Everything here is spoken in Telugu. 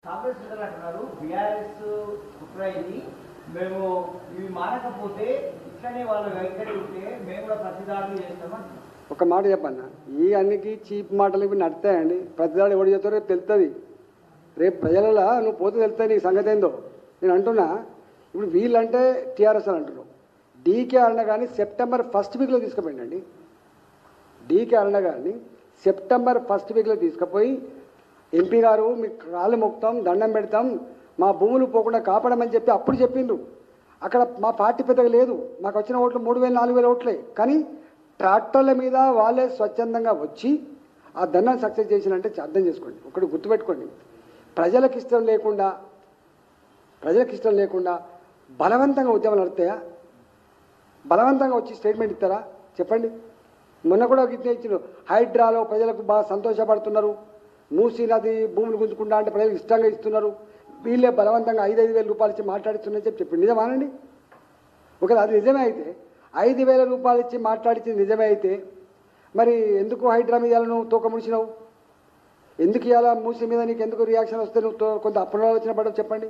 కాంగ్రెస్ నేతలు అంటున్నారు బీఆర్ఎస్ కుట్ర ఇది, మేము ఇవి మానకపోతే ఇట్లనే వాళ్ళ వైఖరి ఉంటే మేము కూడా ప్రతిదాడులు చేస్తామని. ఒక మాట చెప్పన్నా, ఈ అన్నికి చీప్ మాటలు ఇవి నడతాయండి. ప్రతిదాడు ఎవడు చెప్తారో రేపు తెలుస్తుంది. రేపు ప్రజలలో నువ్వు పోతే తెలుస్తుంది నీకు సంగతి ఏందో. నేను అంటున్నా, ఇప్పుడు వీళ్ళంటే టీఆర్ఎస్ అని అంటున్నావు. డీకే అరుణ కానీ సెప్టెంబర్ 1st వీక్లో తీసుకుపోయిందండి. డీకే అరుణ కానీ సెప్టెంబర్ 1st వీక్లో తీసుకుపోయి ఎంపీ గారు మీకు కాళ్ళు మొక్కుతాం, దండం పెడతాం, మా భూములు పోకుండా కాపాడమని చెప్పి అప్పుడు చెప్పిండ్రు. అక్కడ మా పార్టీ పెద్దగా లేదు, మాకు వచ్చిన ఓట్లు 3000 4000 ఓట్లే. కానీ ట్రాక్టర్ల మీద వాళ్ళే స్వచ్ఛందంగా వచ్చి ఆ దండం సక్సెస్ చేసినంటే అర్థం చేసుకోండి. ఒకటి గుర్తుపెట్టుకోండి, ప్రజలకు ఇష్టం లేకుండా బలవంతంగా ఉద్యమాలు నడుస్తాయా? బలవంతంగా వచ్చి స్టేట్మెంట్ ఇస్తారా? చెప్పండి. మొన్న కూడా ఒక ఇచ్చిన హైడ్రాలో ప్రజలకు బాగా సంతోషపడుతున్నారు, మూసీ నది భూములు గుంజుకుంటా అంటే ప్రజలకు ఇష్టంగా ఇస్తున్నారు, వీళ్ళే బలవంతంగా 5,000 రూపాయలు ఇచ్చి మాట్లాడిస్తున్నారని చెప్పి నిజమానండి? ఒకవేళ అది నిజమే అయితే, 5,000 రూపాయలు ఇచ్చి మాట్లాడించింది నిజమే అయితే మరి ఎందుకు హైడ్రా మీద నువ్వు తోక ముడిచినావు? ఎందుకు ఇవాళ మూసీ మీద నీకు ఎందుకు రియాక్షన్ వస్తే నువ్వు కొంత అప్రలోచన పడవు? చెప్పండి.